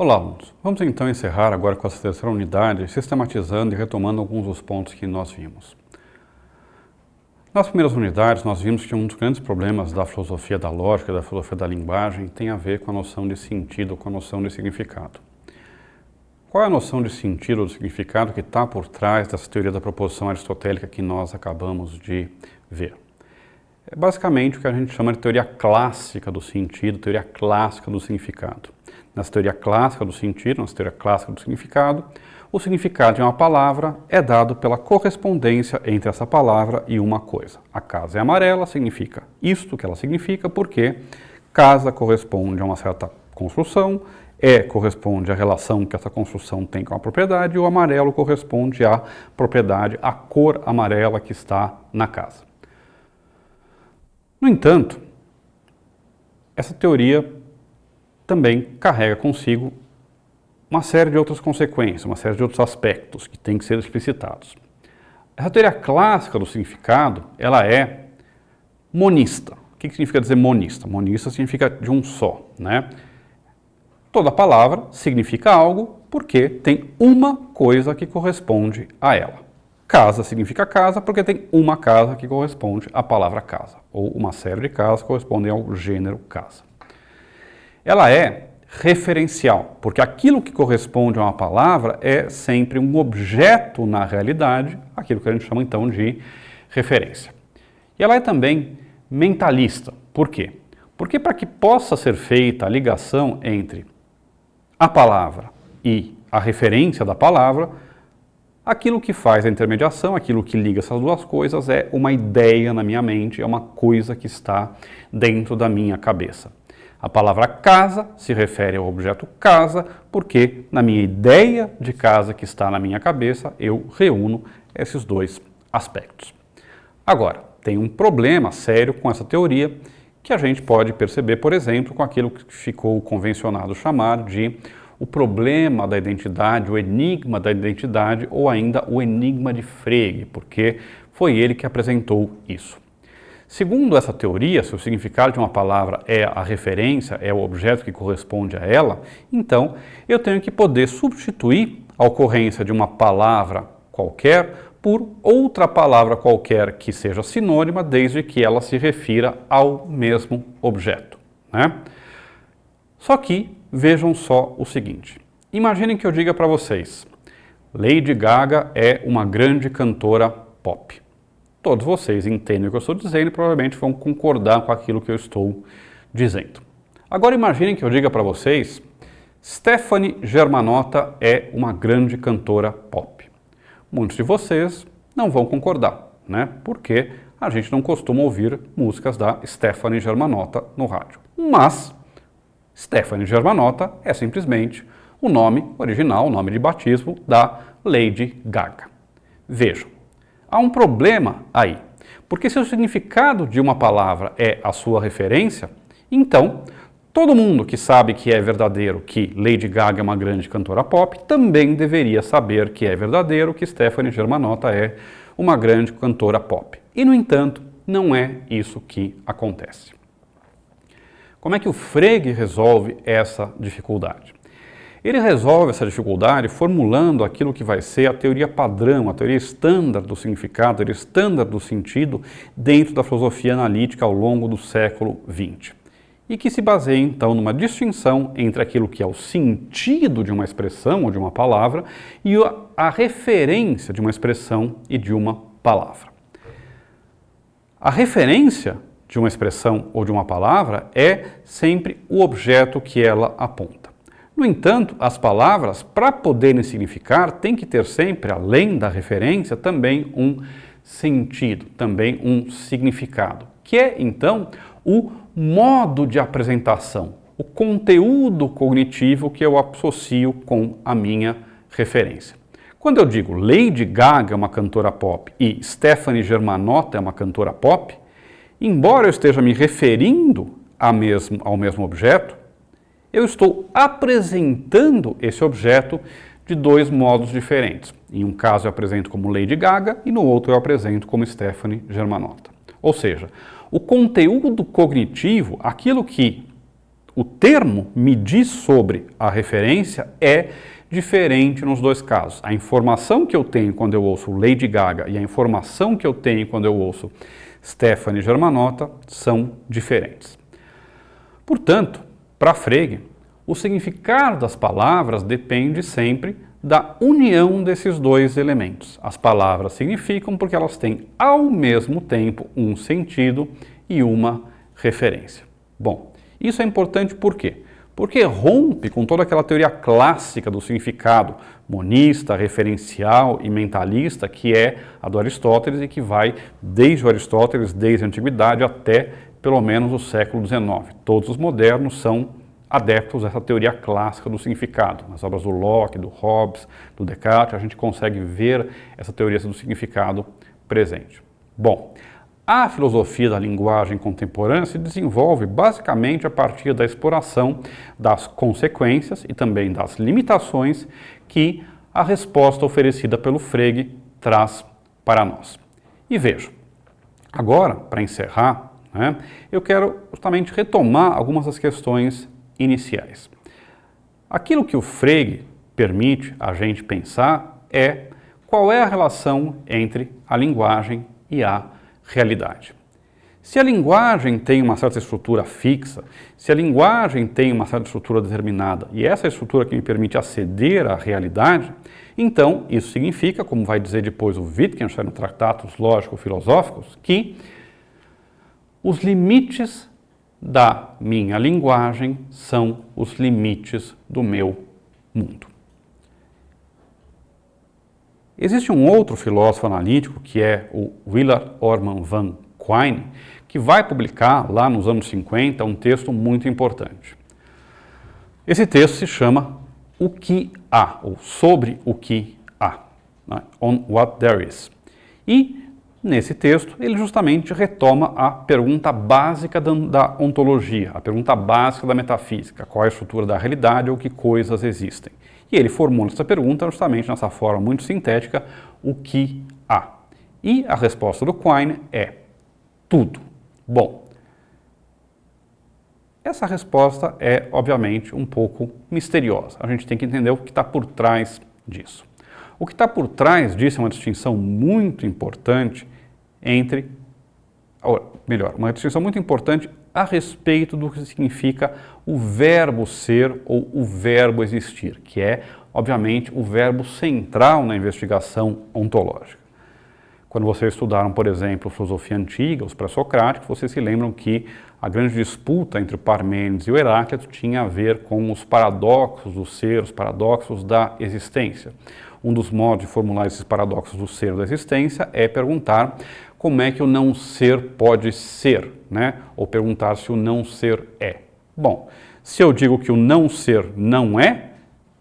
Olá, alunos. Vamos então encerrar agora com essa terceira unidade, sistematizando e retomando alguns dos pontos que nós vimos. Nas primeiras unidades, nós vimos que um dos grandes problemas da filosofia da lógica, da filosofia da linguagem, tem a ver com a noção de sentido, com a noção de significado. Qual é a noção de sentido ou de significado que está por trás dessa teoria da proposição aristotélica que nós acabamos de ver? É basicamente o que a gente chama de teoria clássica do sentido, teoria clássica do significado. Nessa teoria clássica do sentido, nessa teoria clássica do significado, o significado de uma palavra é dado pela correspondência entre essa palavra e uma coisa. A casa é amarela significa isto que ela significa, porque casa corresponde a uma certa construção, corresponde à relação que essa construção tem com a propriedade, e o amarelo corresponde à propriedade, à cor amarela que está na casa. No entanto, essa teoria também carrega consigo uma série de outras consequências, uma série de outros aspectos que têm que ser explicitados. Essa teoria clássica do significado, ela é monista. O que significa dizer monista? Monista significa de um só, né? Toda palavra significa algo porque tem uma coisa que corresponde a ela. Casa significa casa porque tem uma casa que corresponde à palavra casa, ou uma série de casas que correspondem ao gênero casa. Ela é referencial, porque aquilo que corresponde a uma palavra é sempre um objeto na realidade, aquilo que a gente chama então de referência. E ela é também mentalista. Por quê? Porque para que possa ser feita a ligação entre a palavra e a referência da palavra, aquilo que faz a intermediação, aquilo que liga essas duas coisas é uma ideia na minha mente, é uma coisa que está dentro da minha cabeça. A palavra casa se refere ao objeto casa, porque na minha ideia de casa que está na minha cabeça, eu reúno esses dois aspectos. Agora, tem um problema sério com essa teoria, que a gente pode perceber, por exemplo, com aquilo que ficou convencionado chamar de o problema da identidade, o enigma da identidade, ou ainda o enigma de Frege, porque foi ele que apresentou isso. Segundo essa teoria, se o significado de uma palavra é a referência, é o objeto que corresponde a ela, então eu tenho que poder substituir a ocorrência de uma palavra qualquer por outra palavra qualquer que seja sinônima, desde que ela se refira ao mesmo objeto, né? Só que vejam só o seguinte, imaginem que eu diga para vocês, Lady Gaga é uma grande cantora pop. Todos vocês entendem o que eu estou dizendo e provavelmente vão concordar com aquilo que eu estou dizendo. Agora imaginem que eu diga para vocês, Stefanie Germanotta é uma grande cantora pop. Muitos de vocês não vão concordar, né? Porque a gente não costuma ouvir músicas da Stefanie Germanotta no rádio. Mas Stefanie Germanotta é simplesmente o nome original, o nome de batismo da Lady Gaga. Vejam. Há um problema aí, porque se o significado de uma palavra é a sua referência, então todo mundo que sabe que é verdadeiro que Lady Gaga é uma grande cantora pop também deveria saber que é verdadeiro que Stefanie Germanotta é uma grande cantora pop. E, no entanto, não é isso que acontece. Como é que o Frege resolve essa dificuldade? Ele resolve essa dificuldade formulando aquilo que vai ser a teoria padrão, a teoria estándar do significado, a teoria estándar do sentido dentro da filosofia analítica ao longo do século XX. E que se baseia então numa distinção entre aquilo que é o sentido de uma expressão ou de uma palavra e a referência de uma expressão e de uma palavra. A referência de uma expressão ou de uma palavra é sempre o objeto que ela aponta. No entanto, as palavras, para poderem significar, têm que ter sempre, além da referência, também um sentido, também um significado, que é, então, o modo de apresentação, o conteúdo cognitivo que eu associo com a minha referência. Quando eu digo Lady Gaga é uma cantora pop e Stefanie Germanotta é uma cantora pop, embora eu esteja me referindo ao mesmo objeto, eu estou apresentando esse objeto de dois modos diferentes. Em um caso eu apresento como Lady Gaga e no outro eu apresento como Stefanie Germanotta. Ou seja, o conteúdo cognitivo, aquilo que o termo me diz sobre a referência é diferente nos dois casos. A informação que eu tenho quando eu ouço Lady Gaga e a informação que eu tenho quando eu ouço Stefani Germanotta são diferentes. Portanto, para Frege, o significado das palavras depende sempre da união desses dois elementos. As palavras significam porque elas têm ao mesmo tempo um sentido e uma referência. Bom, isso é importante por quê? Porque rompe com toda aquela teoria clássica do significado monista, referencial e mentalista, que é a do Aristóteles e que vai desde o Aristóteles, desde a Antiguidade até pelo menos o século XIX. Todos os modernos são adeptos dessa teoria clássica do significado. Nas obras do Locke, do Hobbes, do Descartes, a gente consegue ver essa teoria do significado presente. Bom, a filosofia da linguagem contemporânea se desenvolve basicamente a partir da exploração das consequências e também das limitações que a resposta oferecida pelo Frege traz para nós. E veja, agora, para encerrar, eu quero justamente retomar algumas das questões iniciais. Aquilo que o Frege permite a gente pensar é qual é a relação entre a linguagem e a realidade. Se a linguagem tem uma certa estrutura fixa, se a linguagem tem uma certa estrutura determinada e essa é a estrutura que me permite aceder à realidade, então isso significa, como vai dizer depois o Wittgenstein no Tratados Lógico-Filosóficos, que os limites da minha linguagem são os limites do meu mundo. Existe um outro filósofo analítico, que é o Willard Orman van Quine, que vai publicar lá nos anos 50 um texto muito importante. Esse texto se chama O que há, ou Sobre o que há, On What There Is. E nesse texto ele justamente retoma a pergunta básica da ontologia, a pergunta básica da metafísica, qual é a estrutura da realidade ou que coisas existem. E ele formula essa pergunta justamente nessa forma muito sintética, o que há. E a resposta do Quine é tudo. Bom, essa resposta é, obviamente, um pouco misteriosa. A gente tem que entender o que está por trás disso. O que está por trás disso é uma distinção muito importante entre, ou melhor, uma distinção muito importante a respeito do que significa o verbo ser ou o verbo existir, que é, obviamente, o verbo central na investigação ontológica. Quando vocês estudaram, por exemplo, filosofia antiga, os pré-socráticos, vocês se lembram que a grande disputa entre o Parmênides e o Heráclito tinha a ver com os paradoxos do ser, os paradoxos da existência. Um dos modos de formular esses paradoxos do ser ou da existência é perguntar como é que o não ser pode ser, ou perguntar se o não ser é. Bom, se eu digo que o não ser não é,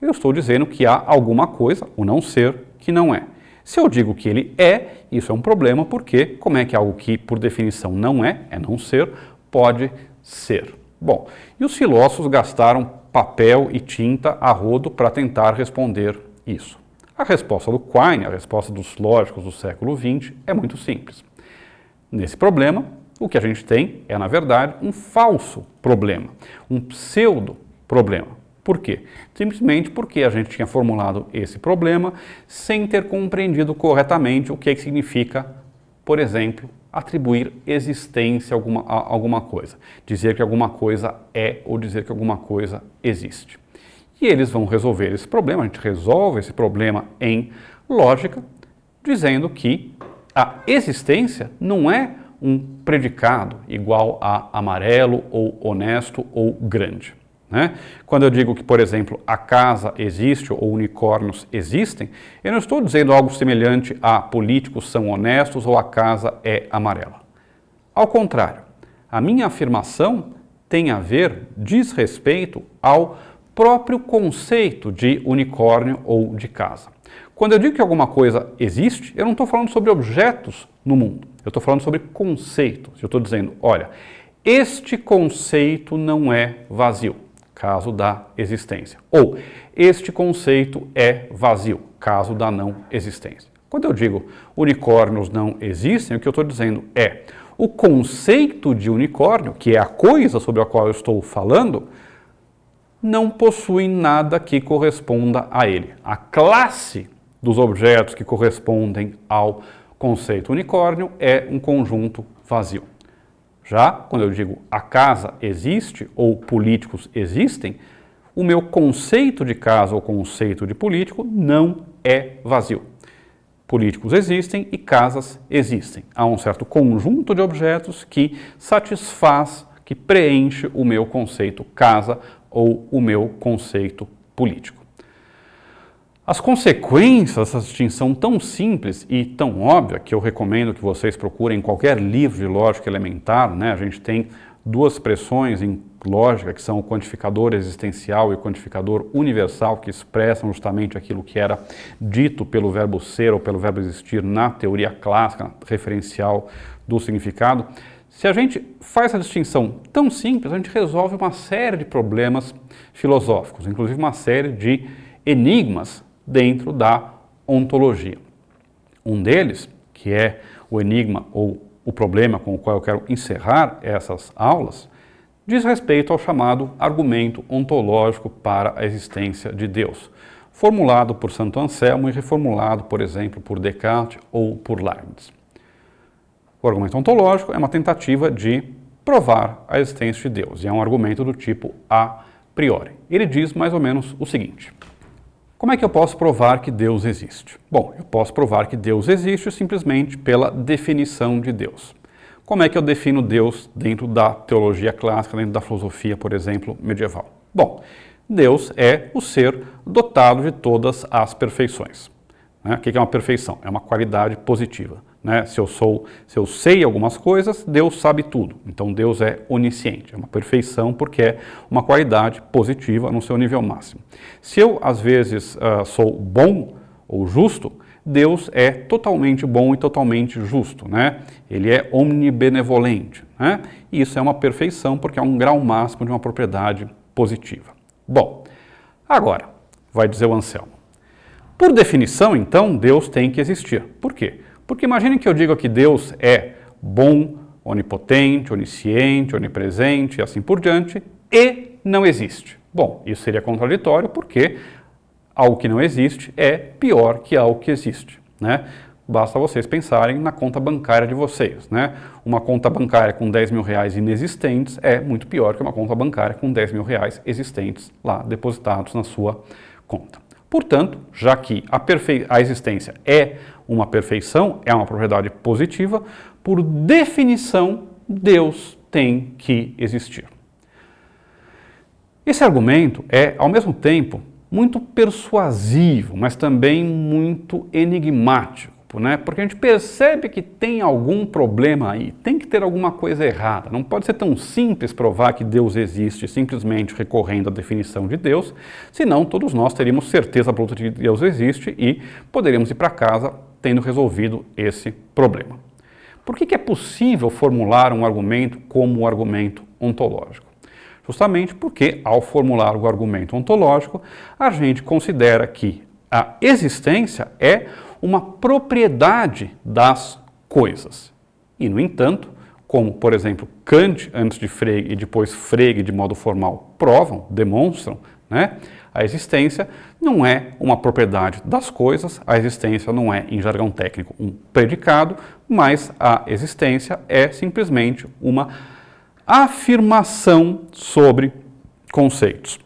eu estou dizendo que há alguma coisa, o não ser, que não é. Se eu digo que ele é, isso é um problema, porque como é que algo que, por definição, não é não ser, pode ser? Bom, e os filósofos gastaram papel e tinta a rodo para tentar responder isso. A resposta do Quine, a resposta dos lógicos do século XX, é muito simples. Nesse problema, o que a gente tem é, na verdade, um falso problema, um pseudo-problema. Por quê? Simplesmente porque a gente tinha formulado esse problema sem ter compreendido corretamente o que é que significa, por exemplo, atribuir existência a alguma coisa. Dizer que alguma coisa é ou dizer que alguma coisa existe. E eles vão resolver esse problema, a gente resolve esse problema em lógica, dizendo que a existência não é um predicado igual a amarelo ou honesto ou grande. Quando eu digo que, por exemplo, a casa existe ou unicórnios existem, eu não estou dizendo algo semelhante a políticos são honestos ou a casa é amarela. Ao contrário, a minha afirmação tem a ver, diz respeito ao próprio conceito de unicórnio ou de casa. Quando eu digo que alguma coisa existe, eu não estou falando sobre objetos no mundo, eu estou falando sobre conceitos. Eu estou dizendo, olha, este conceito não é vazio, caso da existência. Ou, este conceito é vazio, caso da não existência. Quando eu digo unicórnios não existem, o que eu estou dizendo é, o conceito de unicórnio, que é a coisa sobre a qual eu estou falando, não possui nada que corresponda a ele. A classe dos objetos que correspondem ao conceito unicórnio é um conjunto vazio. Já quando eu digo a casa existe ou políticos existem, o meu conceito de casa ou conceito de político não é vazio. Políticos existem e casas existem. Há um certo conjunto de objetos que satisfaz, que preenche o meu conceito casa ou o meu conceito político. As consequências dessa distinção tão simples e tão óbvia, que eu recomendo que vocês procurem em qualquer livro de lógica elementar, né? A gente tem duas expressões em lógica, que são o quantificador existencial e o quantificador universal, que expressam justamente aquilo que era dito pelo verbo ser ou pelo verbo existir na teoria clássica referencial do significado. Se a gente faz essa distinção tão simples, a gente resolve uma série de problemas filosóficos, inclusive uma série de enigmas dentro da ontologia. Um deles, que é o enigma ou o problema com o qual eu quero encerrar essas aulas, diz respeito ao chamado argumento ontológico para a existência de Deus, formulado por Santo Anselmo e reformulado, por exemplo, por Descartes ou por Leibniz. O argumento ontológico é uma tentativa de provar a existência de Deus, e é um argumento do tipo a priori. Ele diz mais ou menos o seguinte: como é que eu posso provar que Deus existe? Bom, eu posso provar que Deus existe simplesmente pela definição de Deus. Como é que eu defino Deus dentro da teologia clássica, dentro da filosofia, por exemplo, medieval? Bom, Deus é o ser dotado de todas as perfeições. O que é uma perfeição? É uma qualidade positiva. Se eu sei algumas coisas, Deus sabe tudo. Então Deus é onisciente. É uma perfeição porque é uma qualidade positiva no seu nível máximo. Se eu, às vezes, sou bom ou justo, Deus é totalmente bom e totalmente justo. Ele é omnibenevolente. E isso é uma perfeição porque é um grau máximo de uma propriedade positiva. Bom, agora, vai dizer o Anselmo. Por definição, então, Deus tem que existir. Por quê? Porque imaginem que eu diga que Deus é bom, onipotente, onisciente, onipresente e assim por diante, e não existe. Bom, isso seria contraditório porque algo que não existe é pior que algo que existe. Basta vocês pensarem na conta bancária de vocês. Uma conta bancária com 10 mil reais inexistentes é muito pior que uma conta bancária com 10 mil reais existentes lá depositados na sua conta. Portanto, já que a existência é uma perfeição, é uma propriedade positiva, por definição, Deus tem que existir. Esse argumento é, ao mesmo tempo, muito persuasivo, mas também muito enigmático, porque a gente percebe que tem algum problema aí, tem que ter alguma coisa errada. Não pode ser tão simples provar que Deus existe simplesmente recorrendo à definição de Deus, senão todos nós teríamos certeza absoluta de que Deus existe e poderíamos ir para casa tendo resolvido esse problema. Por que é possível formular um argumento como o argumento ontológico? Justamente porque, ao formular o argumento ontológico, a gente considera que a existência é uma propriedade das coisas. E, no entanto, como, por exemplo, Kant antes de Frege e depois Frege de modo formal provam, demonstram, a existência não é uma propriedade das coisas, a existência não é, em jargão técnico, um predicado, mas a existência é simplesmente uma afirmação sobre conceitos.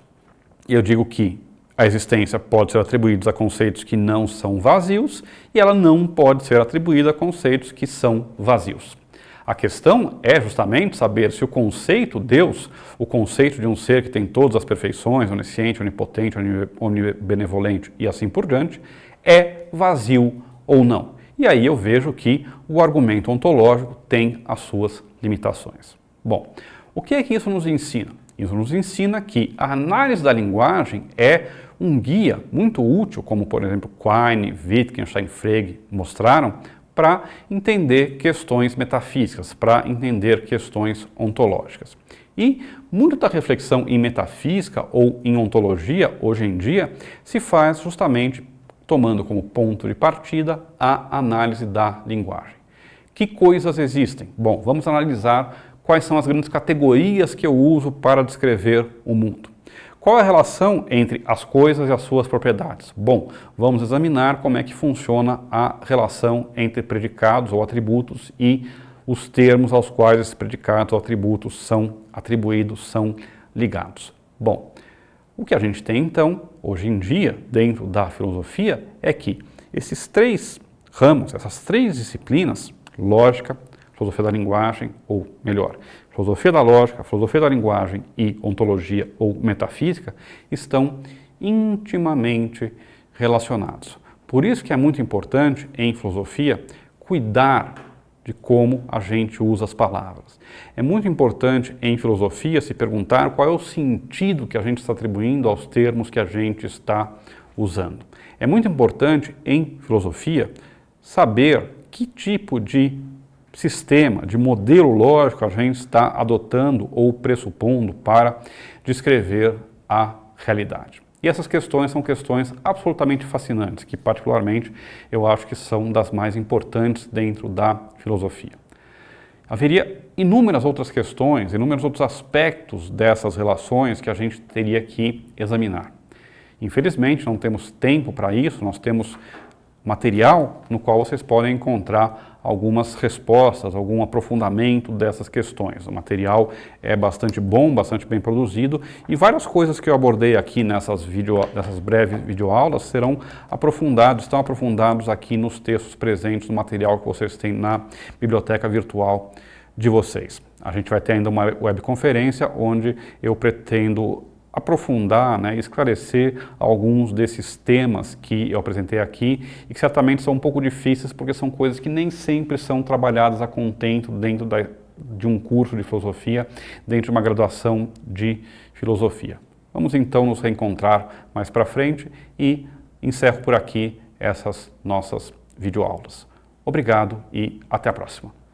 E eu digo que a existência pode ser atribuída a conceitos que não são vazios e ela não pode ser atribuída a conceitos que são vazios. A questão é justamente saber se o conceito Deus, o conceito de um ser que tem todas as perfeições, onisciente, onipotente, onibenevolente e assim por diante, é vazio ou não. E aí eu vejo que o argumento ontológico tem as suas limitações. Bom, o que é que isso nos ensina? Isso nos ensina que a análise da linguagem é um guia muito útil, como por exemplo Quine, Wittgenstein, Frege mostraram, para entender questões metafísicas, para entender questões ontológicas. E muito da reflexão em metafísica ou em ontologia, hoje em dia, se faz justamente tomando como ponto de partida a análise da linguagem. Que coisas existem? Bom, vamos analisar quais são as grandes categorias que eu uso para descrever o mundo. Qual é a relação entre as coisas e as suas propriedades? Bom, vamos examinar como é que funciona a relação entre predicados ou atributos e os termos aos quais esses predicados ou atributos são atribuídos, são ligados. Bom, o que a gente tem então, hoje em dia, dentro da filosofia, é que esses três ramos, essas três disciplinas, lógica, filosofia da linguagem, ou melhor, filosofia da lógica, filosofia da linguagem e ontologia ou metafísica, estão intimamente relacionados. Por isso que é muito importante, em filosofia, cuidar de como a gente usa as palavras. É muito importante, em filosofia, se perguntar qual é o sentido que a gente está atribuindo aos termos que a gente está usando. É muito importante, em filosofia, saber que tipo de sistema, de modelo lógico a gente está adotando ou pressupondo para descrever a realidade. E essas questões são questões absolutamente fascinantes, que particularmente eu acho que são das mais importantes dentro da filosofia. Haveria inúmeras outras questões, inúmeros outros aspectos dessas relações que a gente teria que examinar. Infelizmente não temos tempo para isso, nós temos material no qual vocês podem encontrar algumas respostas, algum aprofundamento dessas questões. O material é bastante bom, bastante bem produzido e várias coisas que eu abordei aqui nessas breves videoaulas serão aprofundados, estão aprofundados aqui nos textos presentes no material que vocês têm na biblioteca virtual de vocês. A gente vai ter ainda uma webconferência onde eu pretendo aprofundar, esclarecer alguns desses temas que eu apresentei aqui e que certamente são um pouco difíceis porque são coisas que nem sempre são trabalhadas a contento dentro de um curso de filosofia, dentro de uma graduação de filosofia. Vamos então nos reencontrar mais para frente e encerro por aqui essas nossas videoaulas. Obrigado e até a próxima.